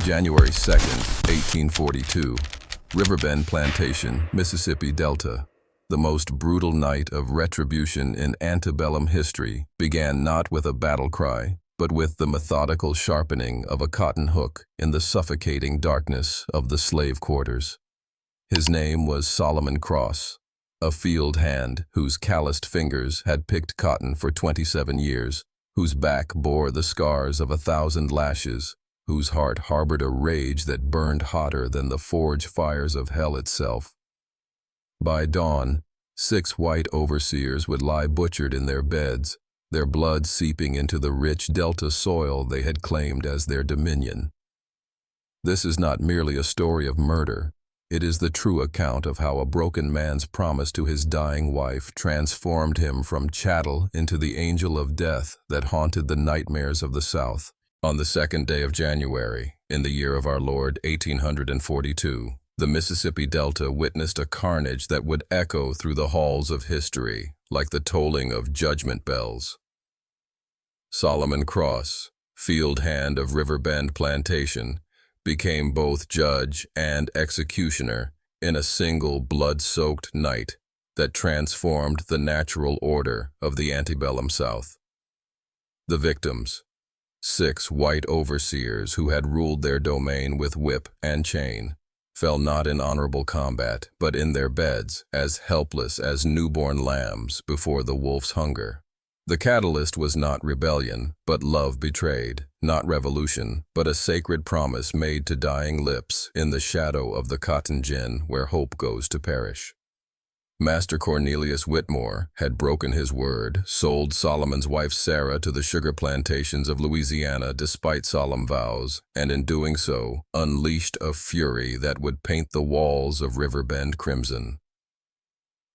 January 2nd, 1842, Riverbend Plantation, Mississippi Delta. The most brutal night of retribution in antebellum history began not with a battle cry, but with the methodical sharpening of a cotton hook in the suffocating darkness of the slave quarters. His name was Solomon Cross, a field hand whose calloused fingers had picked cotton for 27 years, whose back bore the scars of 1,000 lashes, whose heart harbored a rage that burned hotter than the forge fires of hell itself. By dawn, 6 white overseers would lie butchered in their beds, their blood seeping into the rich delta soil they had claimed as their dominion. This is not merely a story of murder. It is the true account of how a broken man's promise to his dying wife transformed him from chattel into the angel of death that haunted the nightmares of the South. On the 2nd day of January, in the year of our Lord 1842, the Mississippi Delta witnessed a carnage that would echo through the halls of history like the tolling of judgment bells. Solomon Cross, field hand of Riverbend Plantation, became both judge and executioner in a single blood-soaked night that transformed the natural order of the antebellum South. The victims, 6 white overseers who had ruled their domain with whip and chain, fell not in honorable combat, but in their beds, as helpless as newborn lambs before the wolf's hunger. The catalyst was not rebellion, but love betrayed, not revolution, but a sacred promise made to dying lips in the shadow of the cotton gin where hope goes to perish. Master Cornelius Whitmore had broken his word, sold Solomon's wife Sarah to the sugar plantations of Louisiana despite solemn vows, and in doing so, unleashed a fury that would paint the walls of Riverbend crimson.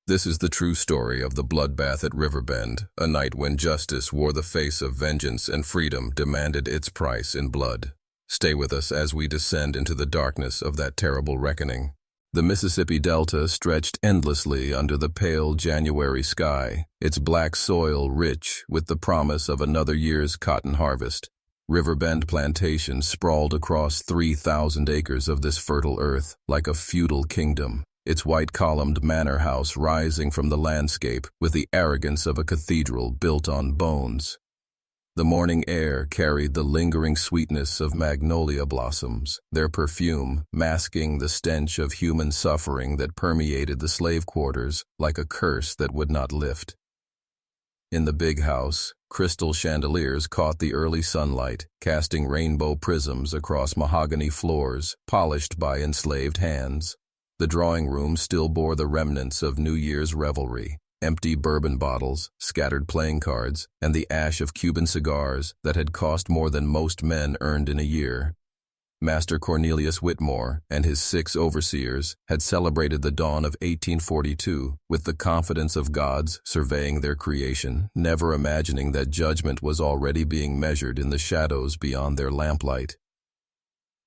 This is the true story of the bloodbath at Riverbend, a night when justice wore the face of vengeance and freedom demanded its price in blood. Stay with us as we descend into the darkness of that terrible reckoning. The Mississippi Delta stretched endlessly under the pale January sky, its black soil rich with the promise of another year's cotton harvest. Riverbend Plantation sprawled across 3,000 acres of this fertile earth like a feudal kingdom, its white-columned manor house rising from the landscape with the arrogance of a cathedral built on bones. The morning air carried the lingering sweetness of magnolia blossoms, their perfume masking the stench of human suffering that permeated the slave quarters like a curse that would not lift. In the big house, crystal chandeliers caught the early sunlight, casting rainbow prisms across mahogany floors, polished by enslaved hands. The drawing room still bore the remnants of New Year's revelry. Empty bourbon bottles, scattered playing cards, and the ash of Cuban cigars that had cost more than most men earned in a year. Master Cornelius Whitmore and his 6 overseers had celebrated the dawn of 1842 with the confidence of gods surveying their creation, never imagining that judgment was already being measured in the shadows beyond their lamplight.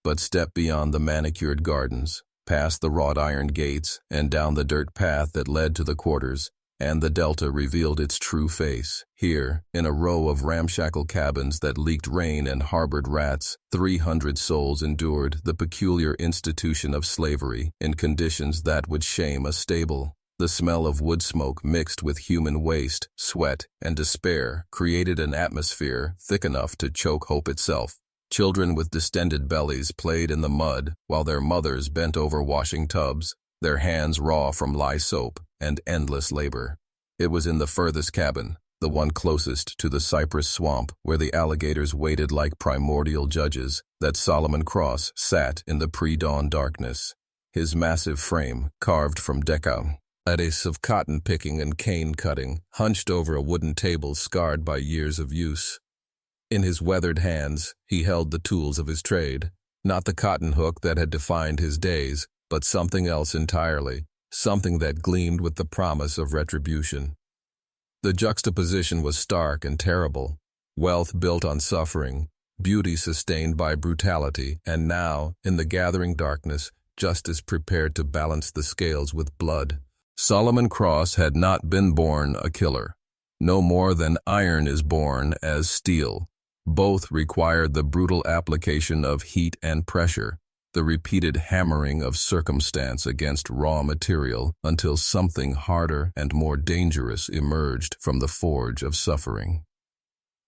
But step beyond the manicured gardens, past the wrought iron gates, and down the dirt path that led to the quarters, and the Delta revealed its true face. Here, in a row of ramshackle cabins that leaked rain and harbored rats, 300 souls endured the peculiar institution of slavery in conditions that would shame a stable. The smell of wood smoke mixed with human waste, sweat, and despair created an atmosphere thick enough to choke hope itself. Children with distended bellies played in the mud while their mothers bent over washing tubs, their hands raw from lye soap and endless labor. It was in the furthest cabin, the one closest to the cypress swamp where the alligators waited like primordial judges, that Solomon Cross sat in the pre-dawn darkness. His massive frame, carved from decades of cotton picking and cane cutting, hunched over a wooden table scarred by years of use. In his weathered hands, he held the tools of his trade, not the cotton hook that had defined his days, but something else entirely, something that gleamed with the promise of retribution. The juxtaposition was stark and terrible. Wealth built on suffering, beauty sustained by brutality, and now, in the gathering darkness, justice prepared to balance the scales with blood. Solomon Cross had not been born a killer, no more than iron is born as steel. Both required the brutal application of heat and pressure, the repeated hammering of circumstance against raw material until something harder and more dangerous emerged from the forge of suffering.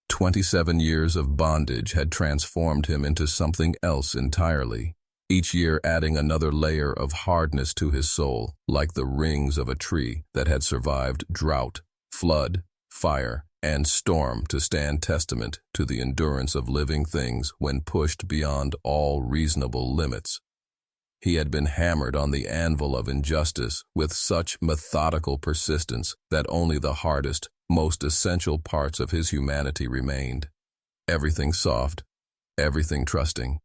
27 years of bondage had transformed him into something else entirely, each year adding another layer of hardness to his soul, like the rings of a tree that had survived drought, flood, fire, and storm to stand testament to the endurance of living things when pushed beyond all reasonable limits. He had been hammered on the anvil of injustice with such methodical persistence that only the hardest, most essential parts of his humanity remained. Everything soft, everything trusting,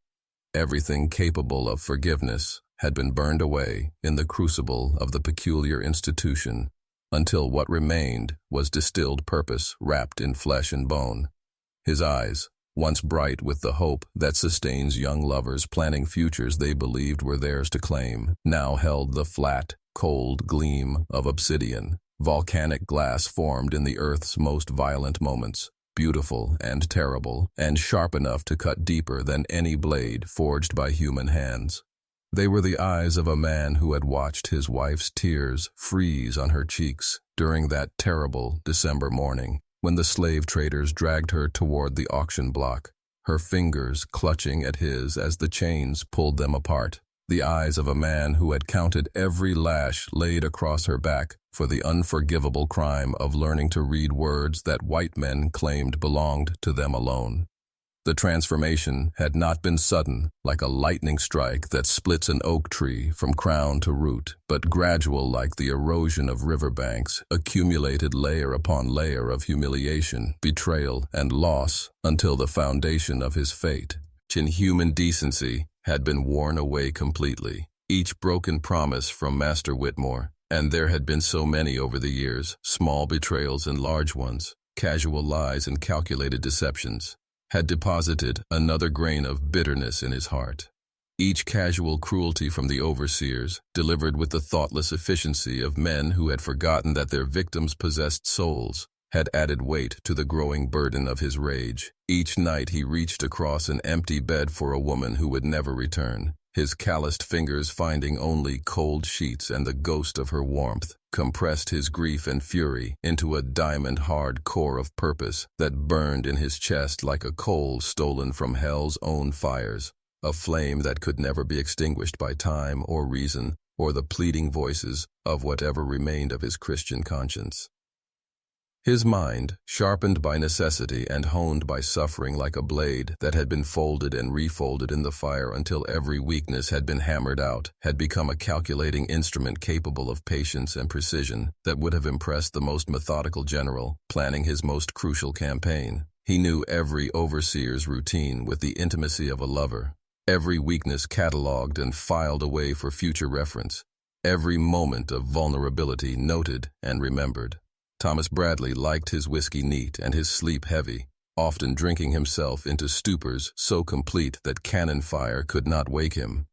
everything capable of forgiveness had been burned away in the crucible of the peculiar institution, until what remained was distilled purpose wrapped in flesh and bone. His eyes, once bright with the hope that sustains young lovers planning futures they believed were theirs to claim, now held the flat, cold gleam of obsidian, volcanic glass formed in the earth's most violent moments, beautiful and terrible, and sharp enough to cut deeper than any blade forged by human hands. They were the eyes of a man who had watched his wife's tears freeze on her cheeks during that terrible December morning when the slave traders dragged her toward the auction block, her fingers clutching at his as the chains pulled them apart. The eyes of a man who had counted every lash laid across her back for the unforgivable crime of learning to read words that white men claimed belonged to them alone. The transformation had not been sudden, like a lightning strike that splits an oak tree from crown to root, but gradual like the erosion of riverbanks, accumulated layer upon layer of humiliation, betrayal, and loss, until the foundation of his fate, in human decency, had been worn away completely. Each broken promise from Master Whitmore, and there had been so many over the years, small betrayals and large ones, casual lies and calculated deceptions, had deposited another grain of bitterness in his heart. Each casual cruelty from the overseers, delivered with the thoughtless efficiency of men who had forgotten that their victims possessed souls, had added weight to the growing burden of his rage. Each night he reached across an empty bed for a woman who would never return, his calloused fingers finding only cold sheets and the ghost of her warmth, compressed his grief and fury into a diamond-hard core of purpose that burned in his chest like a coal stolen from hell's own fires, a flame that could never be extinguished by time or reason or the pleading voices of whatever remained of his Christian conscience. His mind, sharpened by necessity and honed by suffering like a blade that had been folded and refolded in the fire until every weakness had been hammered out, had become a calculating instrument capable of patience and precision that would have impressed the most methodical general, planning his most crucial campaign. He knew every overseer's routine with the intimacy of a lover, every weakness catalogued and filed away for future reference, every moment of vulnerability noted and remembered. Thomas Bradley liked his whiskey neat and his sleep heavy, often drinking himself into stupors so complete that cannon fire could not wake him.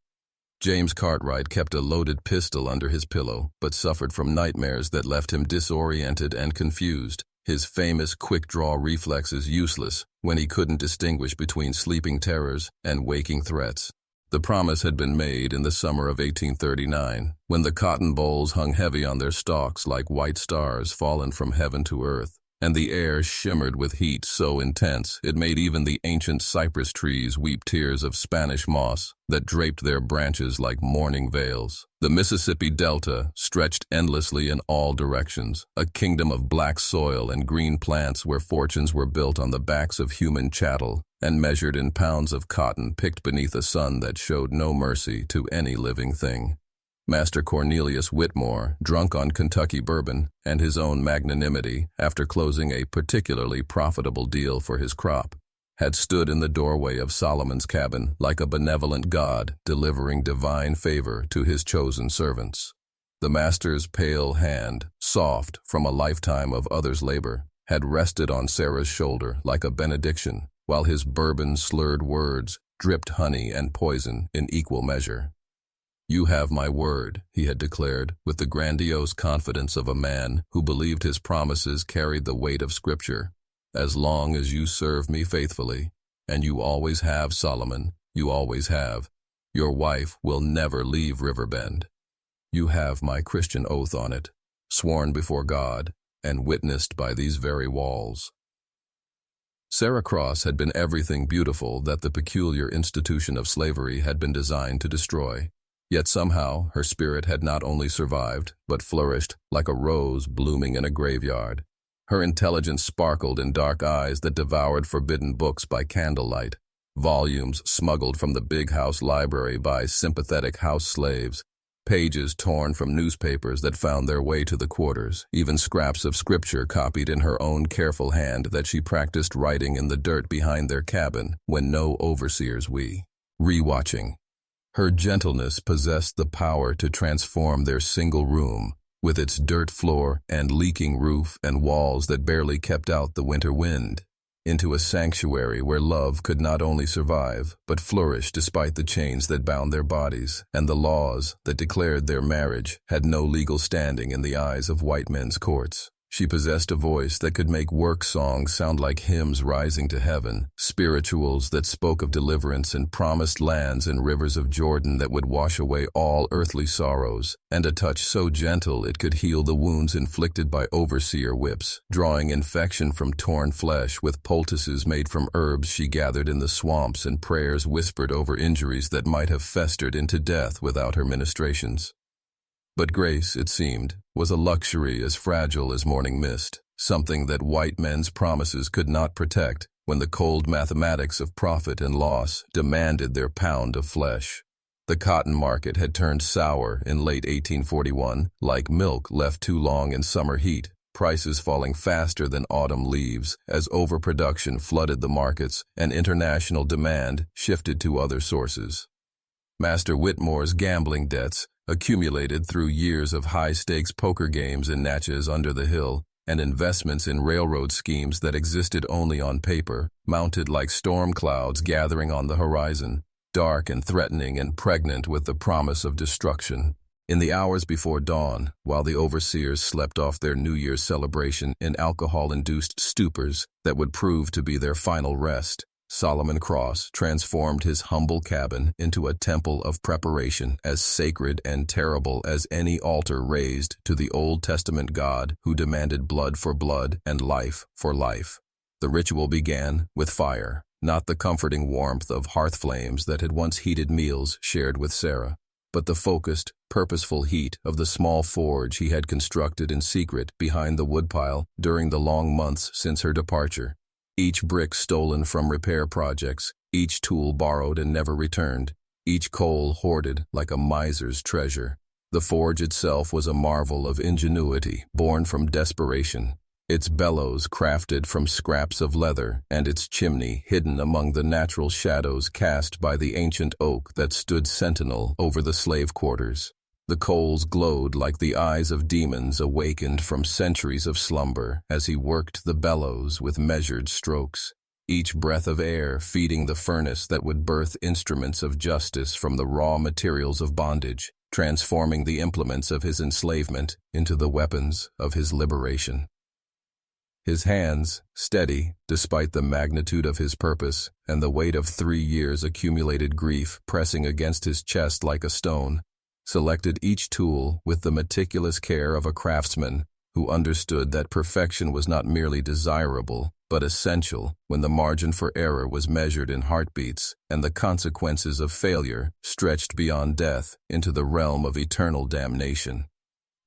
James Cartwright kept a loaded pistol under his pillow, but suffered from nightmares that left him disoriented and confused, his famous quick-draw reflexes useless when he couldn't distinguish between sleeping terrors and waking threats. The promise had been made in the summer of 1839, when the cotton bolls hung heavy on their stalks like white stars fallen from heaven to earth, and the air shimmered with heat so intense it made even the ancient cypress trees weep tears of Spanish moss that draped their branches like mourning veils. The Mississippi Delta stretched endlessly in all directions, a kingdom of black soil and green plants where fortunes were built on the backs of human chattel and measured in pounds of cotton picked beneath a sun that showed no mercy to any living thing. Master Cornelius Whitmore, drunk on Kentucky bourbon and his own magnanimity after closing a particularly profitable deal for his crop, had stood in the doorway of Solomon's cabin like a benevolent god delivering divine favor to his chosen servants. The master's pale hand, soft from a lifetime of others' labor, had rested on Sarah's shoulder like a benediction, while his bourbon-slurred words dripped honey and poison in equal measure. "You have my word," he had declared, with the grandiose confidence of a man who believed his promises carried the weight of Scripture. As long as you serve me faithfully, and you always have, Solomon, you always have, your wife will never leave Riverbend. You have my Christian oath on it, sworn before God, and witnessed by these very walls." Sarah Cross had been everything beautiful that the peculiar institution of slavery had been designed to destroy. Yet somehow her spirit had not only survived, but flourished like a rose blooming in a graveyard. Her intelligence sparkled in dark eyes that devoured forbidden books by candlelight, volumes smuggled from the big house library by sympathetic house slaves, pages torn from newspapers that found their way to the quarters, even scraps of scripture copied in her own careful hand that she practiced writing in the dirt behind their cabin when no overseers rewatching. Her gentleness possessed the power to transform their single room, with its dirt floor and leaking roof and walls that barely kept out the winter wind, into a sanctuary where love could not only survive, but flourish despite the chains that bound their bodies, and the laws that declared their marriage had no legal standing in the eyes of white men's courts. She possessed a voice that could make work songs sound like hymns rising to heaven, spirituals that spoke of deliverance and promised lands and rivers of Jordan that would wash away all earthly sorrows, and a touch so gentle it could heal the wounds inflicted by overseer whips, drawing infection from torn flesh with poultices made from herbs she gathered in the swamps and prayers whispered over injuries that might have festered into death without her ministrations. But grace, it seemed, was a luxury as fragile as morning mist, something that white men's promises could not protect when the cold mathematics of profit and loss demanded their pound of flesh. The cotton market had turned sour in late 1841, like milk left too long in summer heat, prices falling faster than autumn leaves as overproduction flooded the markets and international demand shifted to other sources. Master Whitmore's gambling debts, accumulated through years of high-stakes poker games in Natchez under the hill, and investments in railroad schemes that existed only on paper, mounted like storm clouds gathering on the horizon, dark and threatening and pregnant with the promise of destruction. In the hours before dawn, while the overseers slept off their New Year's celebration in alcohol-induced stupors that would prove to be their final rest, Solomon Cross transformed his humble cabin into a temple of preparation as sacred and terrible as any altar raised to the Old Testament God who demanded blood for blood and life for life. The ritual began with fire, not the comforting warmth of hearth flames that had once heated meals shared with Sarah, but the focused, purposeful heat of the small forge he had constructed in secret behind the woodpile during the long months since her departure. Each brick stolen from repair projects, each tool borrowed and never returned, each coal hoarded like a miser's treasure. The forge itself was a marvel of ingenuity born from desperation, its bellows crafted from scraps of leather and its chimney hidden among the natural shadows cast by the ancient oak that stood sentinel over the slave quarters. The coals glowed like the eyes of demons awakened from centuries of slumber as he worked the bellows with measured strokes, each breath of air feeding the furnace that would birth instruments of justice from the raw materials of bondage, transforming the implements of his enslavement into the weapons of his liberation. His hands, steady despite the magnitude of his purpose and the weight of 3 years' accumulated grief pressing against his chest like a stone, selected each tool with the meticulous care of a craftsman who understood that perfection was not merely desirable, but essential when the margin for error was measured in heartbeats and the consequences of failure stretched beyond death into the realm of eternal damnation.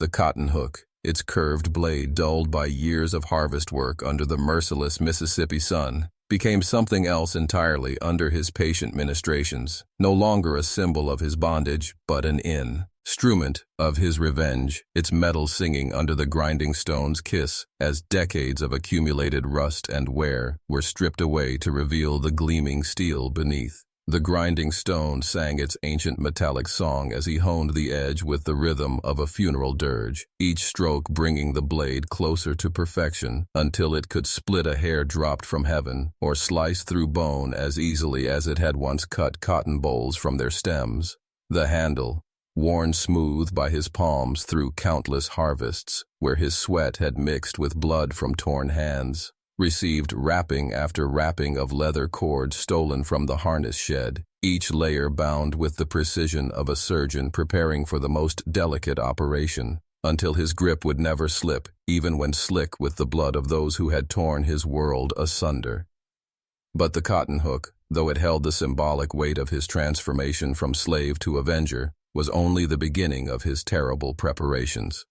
The cotton hook, its curved blade dulled by years of harvest work under the merciless Mississippi sun, became something else entirely under his patient ministrations, no longer a symbol of his bondage, but an instrument of his revenge, its metal singing under the grinding stone's kiss as decades of accumulated rust and wear were stripped away to reveal the gleaming steel beneath. The grinding stone sang its ancient metallic song as he honed the edge with the rhythm of a funeral dirge, each stroke bringing the blade closer to perfection until it could split a hair dropped from heaven or slice through bone as easily as it had once cut cotton bolls from their stems. The handle, worn smooth by his palms through countless harvests, where his sweat had mixed with blood from torn hands, received wrapping after wrapping of leather cord stolen from the harness shed, each layer bound with the precision of a surgeon preparing for the most delicate operation, until his grip would never slip, even when slick with the blood of those who had torn his world asunder. But the cotton hook, though it held the symbolic weight of his transformation from slave to avenger, was only the beginning of his terrible preparations.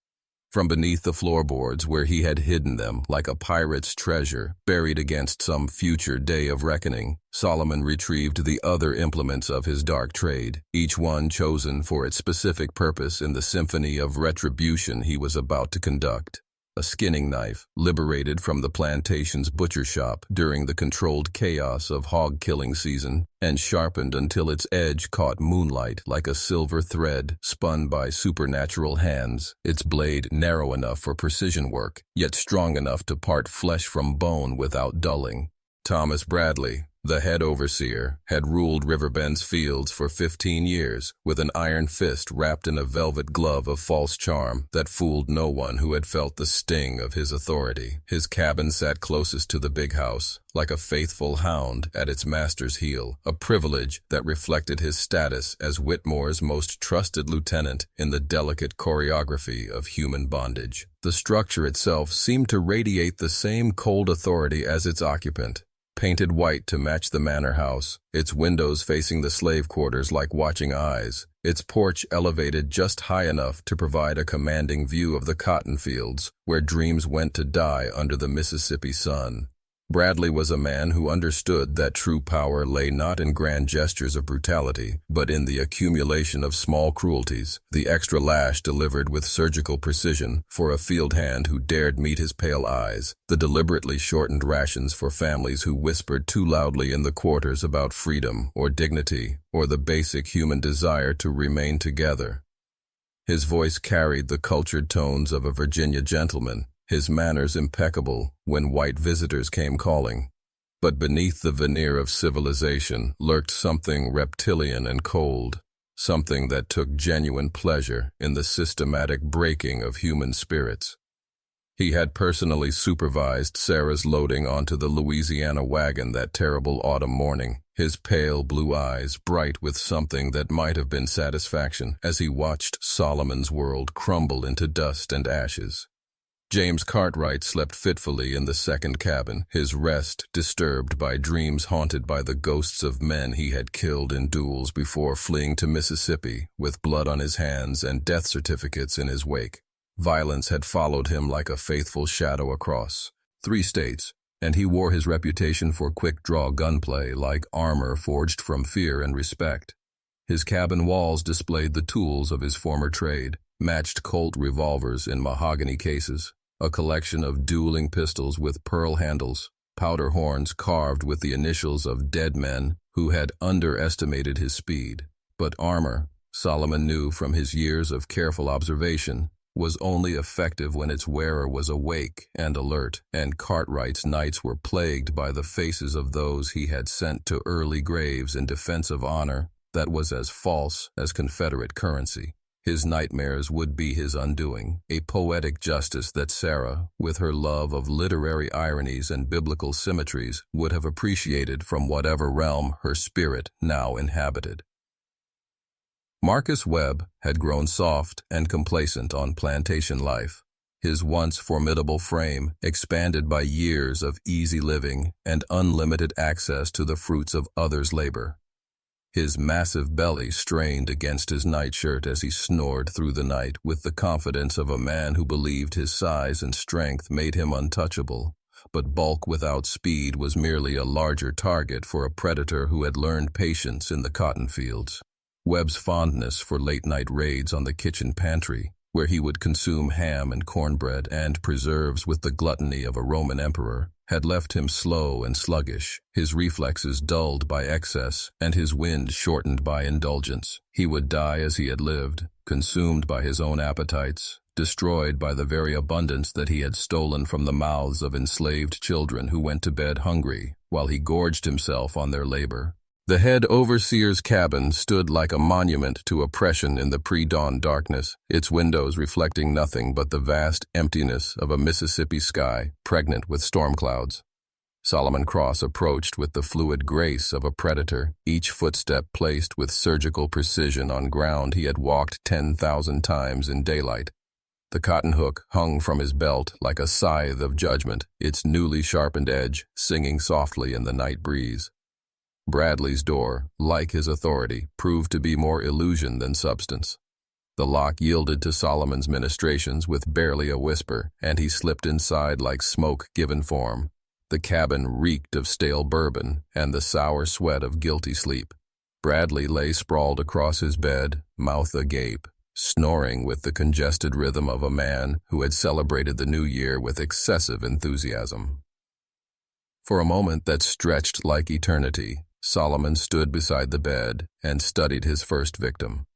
From beneath the floorboards where he had hidden them like a pirate's treasure buried against some future day of reckoning, Solomon retrieved the other implements of his dark trade, each one chosen for its specific purpose in the symphony of retribution he was about to conduct. A skinning knife, liberated from the plantation's butcher shop during the controlled chaos of hog-killing season, and sharpened until its edge caught moonlight like a silver thread spun by supernatural hands, its blade narrow enough for precision work, yet strong enough to part flesh from bone without dulling. Thomas Bradley, the head overseer, had ruled Riverbend's fields for 15 years, with an iron fist wrapped in a velvet glove of false charm that fooled no one who had felt the sting of his authority. His cabin sat closest to the big house, like a faithful hound at its master's heel, a privilege that reflected his status as Whitmore's most trusted lieutenant in the delicate choreography of human bondage. The structure itself seemed to radiate the same cold authority as its occupant. Painted white to match the manor house, its windows facing the slave quarters like watching eyes, its porch elevated just high enough to provide a commanding view of the cotton fields, where dreams went to die under the Mississippi sun. Bradley was a man who understood that true power lay not in grand gestures of brutality, but in the accumulation of small cruelties, the extra lash delivered with surgical precision for a field hand who dared meet his pale eyes, the deliberately shortened rations for families who whispered too loudly in the quarters about freedom or dignity or the basic human desire to remain together. His voice carried the cultured tones of a Virginia gentleman, his manners impeccable when white visitors came calling. But beneath the veneer of civilization lurked something reptilian and cold, something that took genuine pleasure in the systematic breaking of human spirits. He had personally supervised Sarah's loading onto the Louisiana wagon that terrible autumn morning, his pale blue eyes bright with something that might have been satisfaction as he watched Solomon's world crumble into dust and ashes. James Cartwright slept fitfully in the second cabin, his rest disturbed by dreams haunted by the ghosts of men he had killed in duels before fleeing to Mississippi, with blood on his hands and death certificates in his wake. Violence had followed him like a faithful shadow across 3 states, and he wore his reputation for quick-draw gunplay like armor forged from fear and respect. His cabin walls displayed the tools of his former trade, matched Colt revolvers in mahogany cases, a collection of dueling pistols with pearl handles, powder horns carved with the initials of dead men who had underestimated his speed. But armor, Solomon knew from his years of careful observation, was only effective when its wearer was awake and alert, and Cartwright's nights were plagued by the faces of those he had sent to early graves in defense of honor that was as false as Confederate currency. His nightmares would be his undoing, a poetic justice that Sarah, with her love of literary ironies and biblical symmetries, would have appreciated from whatever realm her spirit now inhabited. Marcus Webb had grown soft and complacent on plantation life, his once formidable frame expanded by years of easy living and unlimited access to the fruits of others' labor. His massive belly strained against his nightshirt as he snored through the night with the confidence of a man who believed his size and strength made him untouchable. But bulk without speed was merely a larger target for a predator who had learned patience in the cotton fields. Webb's fondness for late-night raids on the kitchen pantry, where he would consume ham and cornbread and preserves with the gluttony of a Roman emperor, had left him slow and sluggish, his reflexes dulled by excess and his wind shortened by indulgence. He would die as he had lived, consumed by his own appetites, destroyed by the very abundance that he had stolen from the mouths of enslaved children who went to bed hungry, while he gorged himself on their labor. The head overseer's cabin stood like a monument to oppression in the pre-dawn darkness, its windows reflecting nothing but the vast emptiness of a Mississippi sky pregnant with storm clouds. Solomon Cross approached with the fluid grace of a predator, each footstep placed with surgical precision on ground he had walked 10,000 times in daylight. The cotton hook hung from his belt like a scythe of judgment, its newly sharpened edge singing softly in the night breeze. Bradley's door, like his authority, proved to be more illusion than substance. The lock yielded to Solomon's ministrations with barely a whisper, and he slipped inside like smoke given form. The cabin reeked of stale bourbon and the sour sweat of guilty sleep. Bradley lay sprawled across his bed, mouth agape, snoring with the congested rhythm of a man who had celebrated the new year with excessive enthusiasm. For a moment that stretched like eternity, Solomon stood beside the bed and studied his first victim.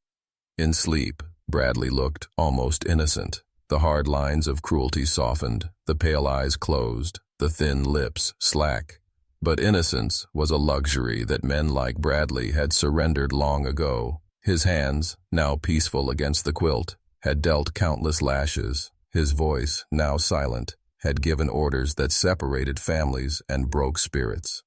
In sleep, Bradley looked almost innocent. The hard lines of cruelty softened, the pale eyes closed, the thin lips slack. But innocence was a luxury that men like Bradley had surrendered long ago. His hands, now peaceful against the quilt, had dealt countless lashes. His voice, now silent, had given orders that separated families and broke spirits.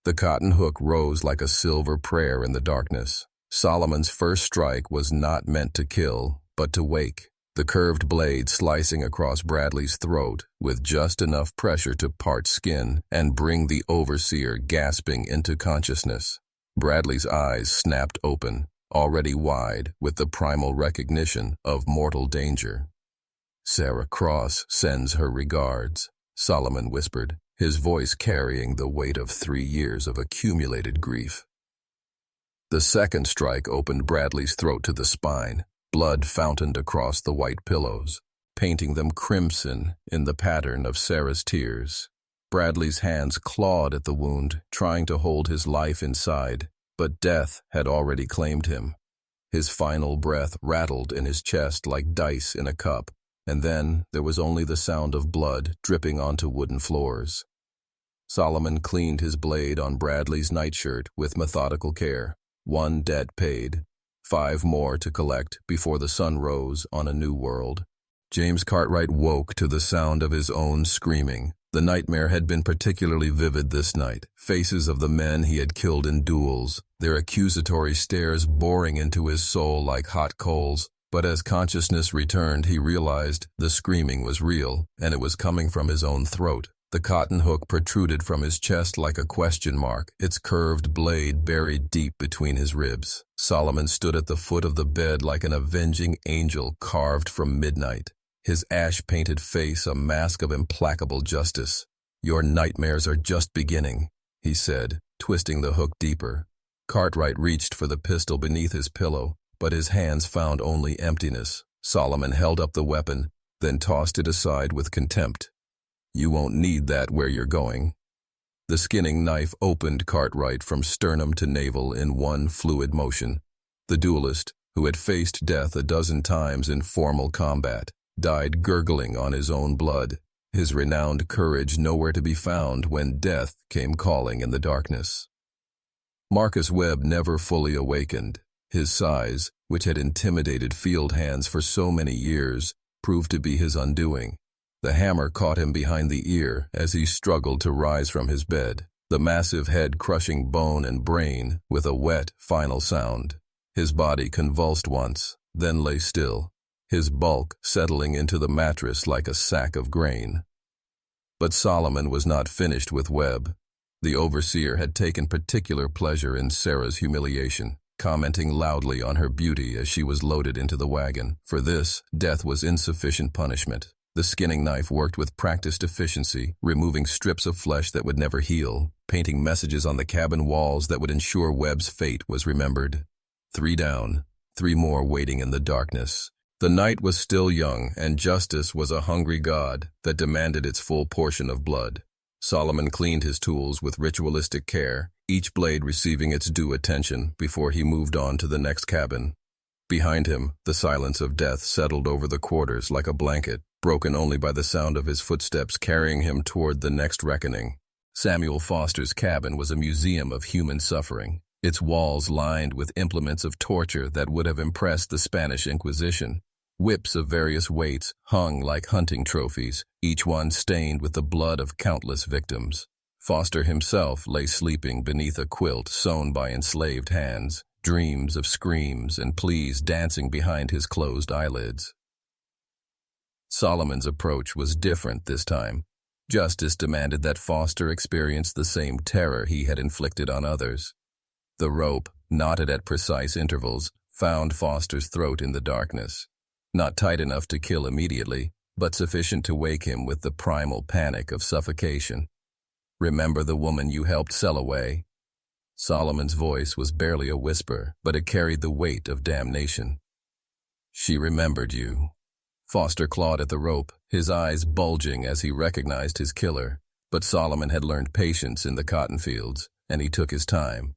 The cotton hook rose like a silver prayer in the darkness. Solomon's first strike was not meant to kill, but to wake. The curved blade slicing across Bradley's throat with just enough pressure to part skin and bring the overseer gasping into consciousness. Bradley's eyes snapped open, already wide with the primal recognition of mortal danger. "Sarah Cross sends her regards," Solomon whispered, his voice carrying the weight of 3 years of accumulated grief. The second strike opened Bradley's throat to the spine. Blood fountained across the white pillows, painting them crimson in the pattern of Sarah's tears. Bradley's hands clawed at the wound, trying to hold his life inside, but death had already claimed him. His final breath rattled in his chest like dice in a cup, and then there was only the sound of blood dripping onto wooden floors. Solomon cleaned his blade on Bradley's nightshirt with methodical care. 1 debt paid, 5 more to collect before the sun rose on a new world. James Cartwright woke to the sound of his own screaming. The nightmare had been particularly vivid this night. Faces of the men he had killed in duels, their accusatory stares boring into his soul like hot coals. But as consciousness returned, he realized the screaming was real, and it was coming from his own throat. The cotton hook protruded from his chest like a question mark, its curved blade buried deep between his ribs. Solomon stood at the foot of the bed like an avenging angel carved from midnight, his ash-painted face a mask of implacable justice. "Your nightmares are just beginning," he said, twisting the hook deeper. Cartwright reached for the pistol beneath his pillow, but his hands found only emptiness. Solomon held up the weapon, then tossed it aside with contempt. "You won't need that where you're going." The skinning knife opened Cartwright from sternum to navel in one fluid motion. The duelist, who had faced death a dozen times in formal combat, died gurgling on his own blood, his renowned courage nowhere to be found when death came calling in the darkness. Marcus Webb never fully awakened. His size, which had intimidated field hands for so many years, proved to be his undoing. The hammer caught him behind the ear as he struggled to rise from his bed, the massive head crushing bone and brain with a wet, final sound. His body convulsed once, then lay still, his bulk settling into the mattress like a sack of grain. But Solomon was not finished with Webb. The overseer had taken particular pleasure in Sarah's humiliation, commenting loudly on her beauty as she was loaded into the wagon. For this, death was insufficient punishment. The skinning knife worked with practiced efficiency, removing strips of flesh that would never heal, painting messages on the cabin walls that would ensure Webb's fate was remembered. 3 down, 3 more waiting in the darkness. The night was still young, and justice was a hungry god that demanded its full portion of blood. Solomon cleaned his tools with ritualistic care, each blade receiving its due attention before he moved on to the next cabin. Behind him, the silence of death settled over the quarters like a blanket, broken only by the sound of his footsteps carrying him toward the next reckoning. Samuel Foster's cabin was a museum of human suffering, its walls lined with implements of torture that would have impressed the Spanish Inquisition. Whips of various weights hung like hunting trophies, each one stained with the blood of countless victims. Foster himself lay sleeping beneath a quilt sewn by enslaved hands, dreams of screams and pleas dancing behind his closed eyelids. Solomon's approach was different this time. Justice demanded that Foster experience the same terror he had inflicted on others. The rope, knotted at precise intervals, found Foster's throat in the darkness. Not tight enough to kill immediately, but sufficient to wake him with the primal panic of suffocation. "Remember the woman you helped sell away?" Solomon's voice was barely a whisper, but it carried the weight of damnation. "She remembered you." Foster clawed at the rope, his eyes bulging as he recognized his killer. But Solomon had learned patience in the cotton fields, and he took his time.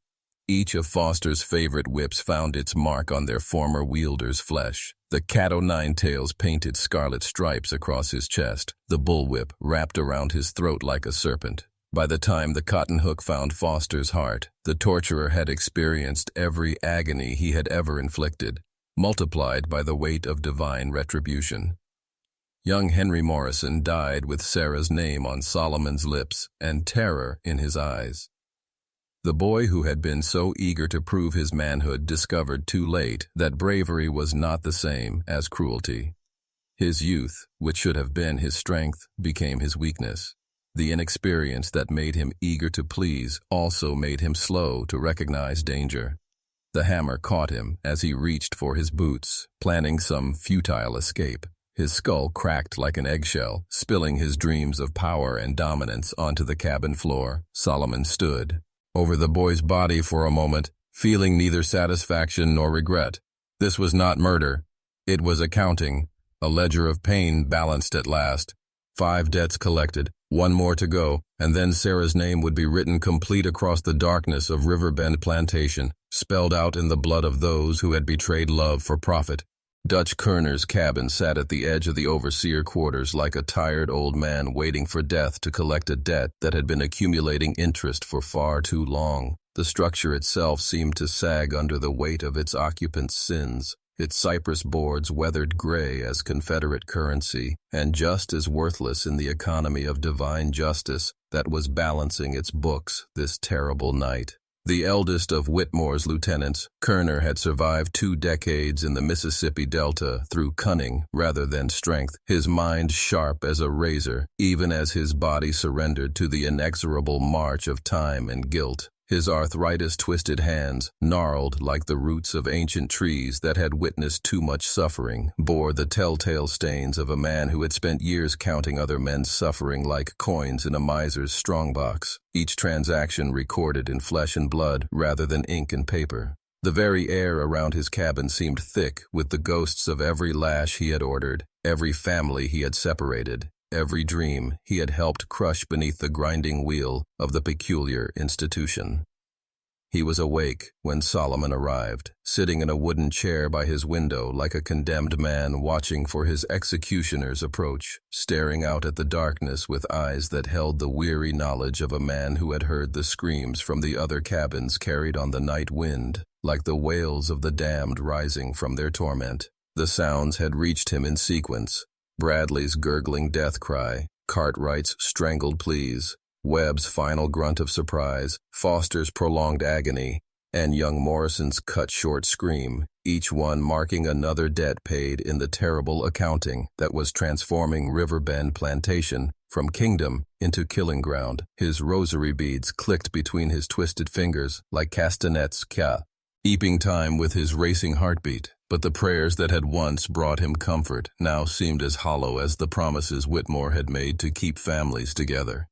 Each of Foster's favorite whips found its mark on their former wielder's flesh. The cat-o'-nine-tails painted scarlet stripes across his chest, the bullwhip wrapped around his throat like a serpent. By the time the cotton hook found Foster's heart, the torturer had experienced every agony he had ever inflicted, multiplied by the weight of divine retribution. Young Henry Morrison died with Sarah's name on Solomon's lips and terror in his eyes. The boy who had been so eager to prove his manhood discovered too late that bravery was not the same as cruelty. His youth, which should have been his strength, became his weakness. The inexperience that made him eager to please also made him slow to recognize danger. The hammer caught him as he reached for his boots, planning some futile escape. His skull cracked like an eggshell, spilling his dreams of power and dominance onto the cabin floor. Solomon stood over the boy's body for a moment, feeling neither satisfaction nor regret. This was not murder. It was accounting, a ledger of pain balanced at last. 5 debts collected, 1 more to go, and then Sarah's name would be written complete across the darkness of Riverbend Plantation, spelled out in the blood of those who had betrayed love for profit. Dutch Kerner's cabin sat at the edge of the overseer quarters like a tired old man waiting for death to collect a debt that had been accumulating interest for far too long. The structure itself seemed to sag under the weight of its occupants' sins, its cypress boards weathered gray as Confederate currency, and just as worthless in the economy of divine justice that was balancing its books this terrible night. The eldest of Whitmore's lieutenants, Kerner had survived 2 decades in the Mississippi Delta through cunning rather than strength, his mind sharp as a razor, even as his body surrendered to the inexorable march of time and guilt. His arthritis-twisted hands, gnarled like the roots of ancient trees that had witnessed too much suffering, bore the telltale stains of a man who had spent years counting other men's suffering like coins in a miser's strongbox, each transaction recorded in flesh and blood rather than ink and paper. The very air around his cabin seemed thick with the ghosts of every lash he had ordered, every family he had separated, every dream he had helped crush beneath the grinding wheel of the peculiar institution. He was awake when Solomon arrived, sitting in a wooden chair by his window like a condemned man watching for his executioner's approach, staring out at the darkness with eyes that held the weary knowledge of a man who had heard the screams from the other cabins carried on the night wind, like the wails of the damned rising from their torment. The sounds had reached him in sequence: Bradley's gurgling death cry, Cartwright's strangled pleas, Webb's final grunt of surprise, Foster's prolonged agony, and young Morrison's cut-short scream, each one marking another debt paid in the terrible accounting that was transforming Riverbend Plantation from kingdom into killing ground. His rosary beads clicked between his twisted fingers like castanets, keeping time with his racing heartbeat. But the prayers that had once brought him comfort now seemed as hollow as the promises Whitmore had made to keep families together.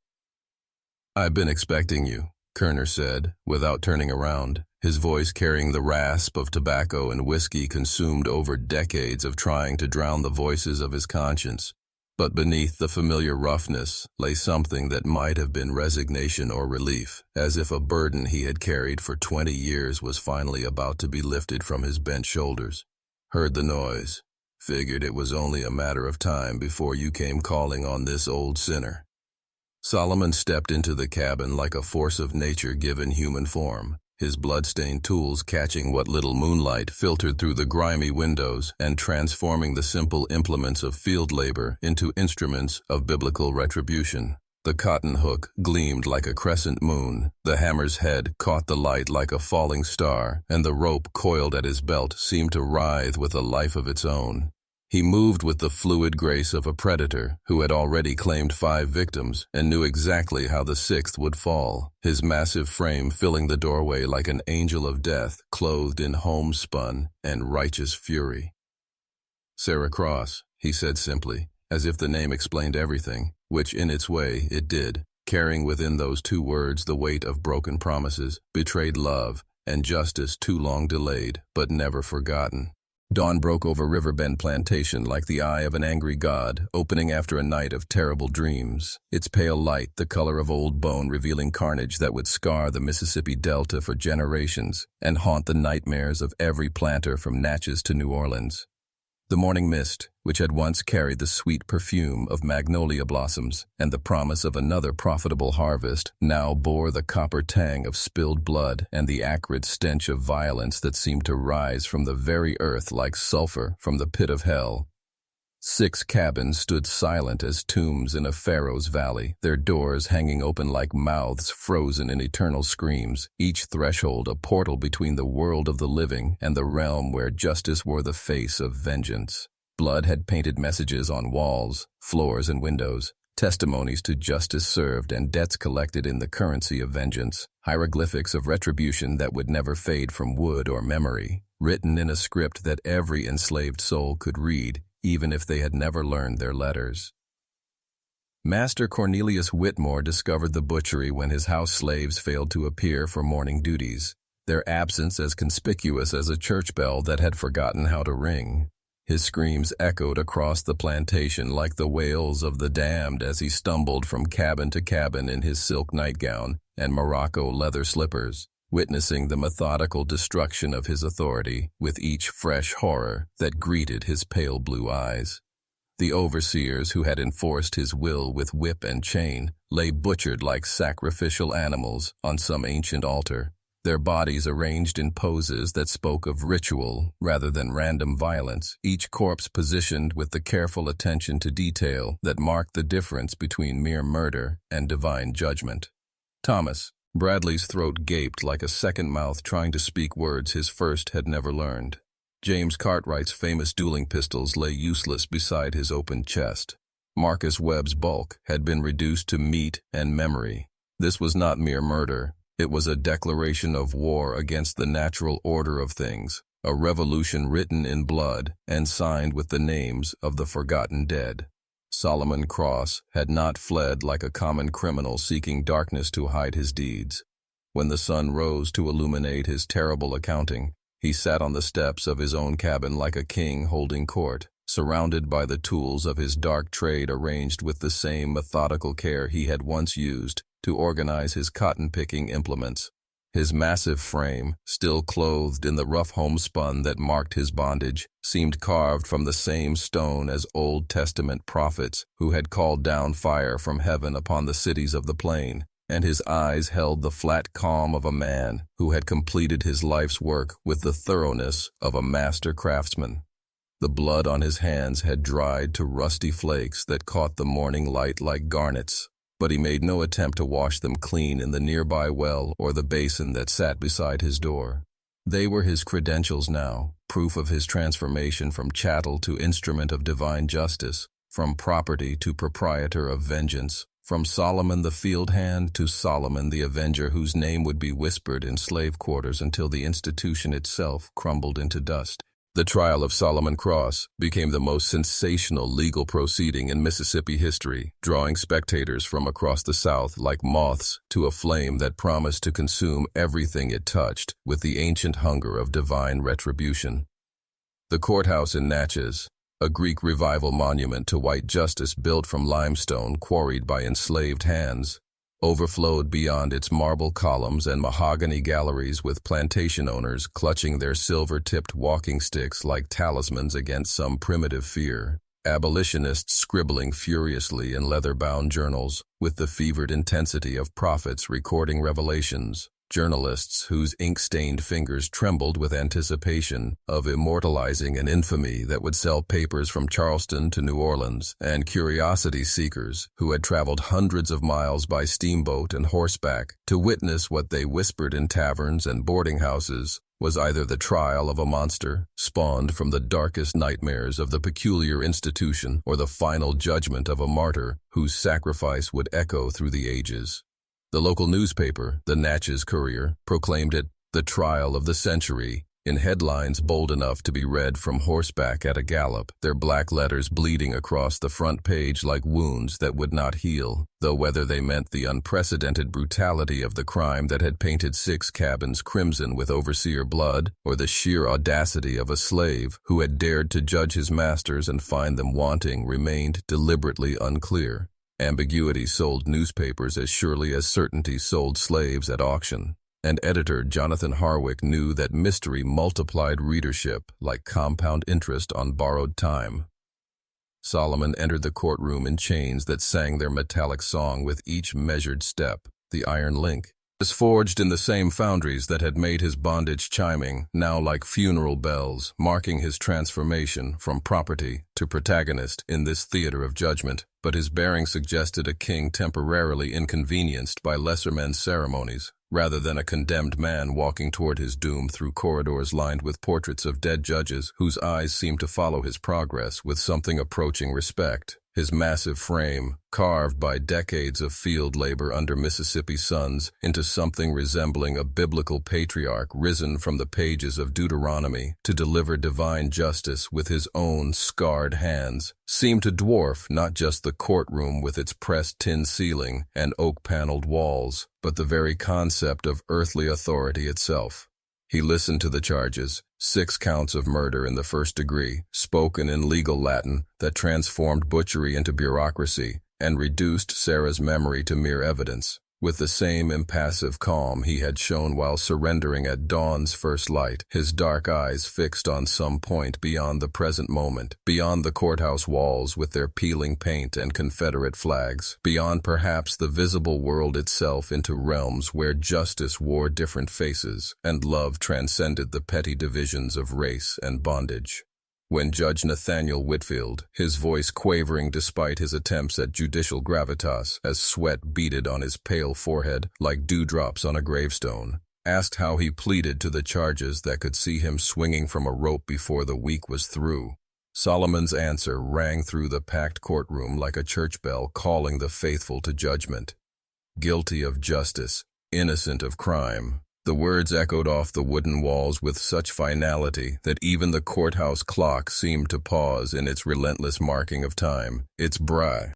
"I've been expecting you," Kerner said, without turning around, his voice carrying the rasp of tobacco and whiskey consumed over decades of trying to drown the voices of his conscience. But beneath the familiar roughness lay something that might have been resignation or relief, as if a burden he had carried for 20 years was finally about to be lifted from his bent shoulders. "Heard the noise. Figured it was only a matter of time before you came calling on this old sinner." Solomon stepped into the cabin like a force of nature given human form, his blood-stained tools catching what little moonlight filtered through the grimy windows and transforming the simple implements of field labor into instruments of biblical retribution. The cotton hook gleamed like a crescent moon, the hammer's head caught the light like a falling star, and the rope coiled at his belt seemed to writhe with a life of its own. He moved with the fluid grace of a predator who had already claimed 5 victims and knew exactly how the 6th would fall, his massive frame filling the doorway like an angel of death clothed in homespun and righteous fury. "Sarah Cross," he said simply, as if the name explained everything, which in its way it did, carrying within those 2 words the weight of broken promises, betrayed love, and justice too long delayed but never forgotten. Dawn broke over Riverbend Plantation like the eye of an angry god, opening after a night of terrible dreams, its pale light the color of old bone revealing carnage that would scar the Mississippi Delta for generations and haunt the nightmares of every planter from Natchez to New Orleans. The morning mist, which had once carried the sweet perfume of magnolia blossoms and the promise of another profitable harvest, now bore the copper tang of spilled blood and the acrid stench of violence that seemed to rise from the very earth like sulfur from the pit of hell. 6 cabins stood silent as tombs in a Pharaoh's valley, their doors hanging open like mouths frozen in eternal screams, each threshold a portal between the world of the living and the realm where justice wore the face of vengeance. Blood had painted messages on walls, floors, and windows, testimonies to justice served and debts collected in the currency of vengeance, hieroglyphics of retribution that would never fade from wood or memory, written in a script that every enslaved soul could read, even if they had never learned their letters. Master Cornelius Whitmore discovered the butchery when his house slaves failed to appear for morning duties, their absence as conspicuous as a church bell that had forgotten how to ring. His screams echoed across the plantation like the wails of the damned as he stumbled from cabin to cabin in his silk nightgown and Morocco leather slippers, witnessing the methodical destruction of his authority with each fresh horror that greeted his pale blue eyes. The overseers who had enforced his will with whip and chain lay butchered like sacrificial animals on some ancient altar, their bodies arranged in poses that spoke of ritual rather than random violence, each corpse positioned with the careful attention to detail that marked the difference between mere murder and divine judgment. Thomas, Bradley's throat gaped like a second mouth trying to speak words his first had never learned. James Cartwright's famous dueling pistols lay useless beside his open chest. Marcus Webb's bulk had been reduced to meat and memory. This was not mere murder. It was a declaration of war against the natural order of things, a revolution written in blood and signed with the names of the forgotten dead. Solomon Cross had not fled like a common criminal seeking darkness to hide his deeds. When the sun rose to illuminate his terrible accounting, he sat on the steps of his own cabin like a king holding court, surrounded by the tools of his dark trade arranged with the same methodical care he had once used to organize his cotton-picking implements. His massive frame, still clothed in the rough homespun that marked his bondage, seemed carved from the same stone as Old Testament prophets who had called down fire from heaven upon the cities of the plain, and his eyes held the flat calm of a man who had completed his life's work with the thoroughness of a master craftsman. The blood on his hands had dried to rusty flakes that caught the morning light like garnets, but he made no attempt to wash them clean in the nearby well or the basin that sat beside his door. They were his credentials now, proof of his transformation from chattel to instrument of divine justice, from property to proprietor of vengeance, from Solomon the field hand to Solomon the avenger whose name would be whispered in slave quarters until the institution itself crumbled into dust. The trial of Solomon Cross became the most sensational legal proceeding in Mississippi history, drawing spectators from across the South like moths to a flame that promised to consume everything it touched with the ancient hunger of divine retribution. The courthouse in Natchez, a Greek revival monument to white justice built from limestone quarried by enslaved hands, overflowed beyond its marble columns and mahogany galleries with plantation owners clutching their silver-tipped walking sticks like talismans against some primitive fear, abolitionists scribbling furiously in leather-bound journals with the fevered intensity of prophets recording revelations, journalists whose ink-stained fingers trembled with anticipation of immortalizing an infamy that would sell papers from Charleston to New Orleans, and curiosity seekers who had traveled hundreds of miles by steamboat and horseback to witness what they whispered in taverns and boarding houses was either the trial of a monster spawned from the darkest nightmares of the peculiar institution or the final judgment of a martyr whose sacrifice would echo through the ages. The local newspaper, the Natchez Courier, proclaimed it the trial of the century, in headlines bold enough to be read from horseback at a gallop, their black letters bleeding across the front page like wounds that would not heal, though whether they meant the unprecedented brutality of the crime that had painted 6 cabins crimson with overseer blood, or the sheer audacity of a slave who had dared to judge his masters and find them wanting remained deliberately unclear. Ambiguity sold newspapers as surely as certainty sold slaves at auction, and editor Jonathan Harwick knew that mystery multiplied readership like compound interest on borrowed time. Solomon entered the courtroom in chains that sang their metallic song with each measured step, the iron link. Was forged in the same foundries that had made his bondage chiming, now like funeral bells, marking his transformation from property to protagonist in this theater of judgment. But his bearing suggested a king temporarily inconvenienced by lesser men's ceremonies, rather than a condemned man walking toward his doom through corridors lined with portraits of dead judges whose eyes seemed to follow his progress with something approaching respect. His massive frame, carved by decades of field labor under Mississippi suns into something resembling a biblical patriarch risen from the pages of Deuteronomy to deliver divine justice with his own scarred hands, seemed to dwarf not just the courtroom with its pressed tin ceiling and oak-paneled walls, but the very concept of earthly authority itself. He listened to the charges, 6 counts of murder in the first degree, spoken in legal Latin that transformed butchery into bureaucracy and reduced Sarah's memory to mere evidence, with the same impassive calm he had shown while surrendering at dawn's first light, his dark eyes fixed on some point beyond the present moment, beyond the courthouse walls with their peeling paint and Confederate flags, beyond perhaps the visible world itself into realms where justice wore different faces and love transcended the petty divisions of race and bondage. When Judge Nathaniel Whitfield, his voice quavering despite his attempts at judicial gravitas as sweat beaded on his pale forehead like dewdrops on a gravestone, asked how he pleaded to the charges that could see him swinging from a rope before the week was through, Solomon's answer rang through the packed courtroom like a church bell calling the faithful to judgment. Guilty of justice, innocent of crime. The words echoed off the wooden walls with such finality that even the courthouse clock seemed to pause in its relentless marking of time, its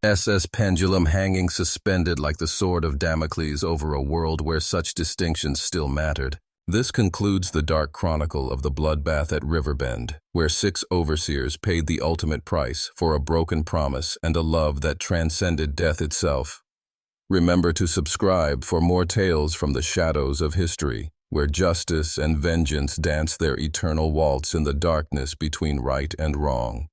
SS pendulum hanging suspended like the sword of Damocles over a world where such distinctions still mattered. This concludes the dark chronicle of the bloodbath at Riverbend, where 6 overseers paid the ultimate price for a broken promise and a love that transcended death itself. Remember to subscribe for more tales from the shadows of history, where justice and vengeance dance their eternal waltz in the darkness between right and wrong.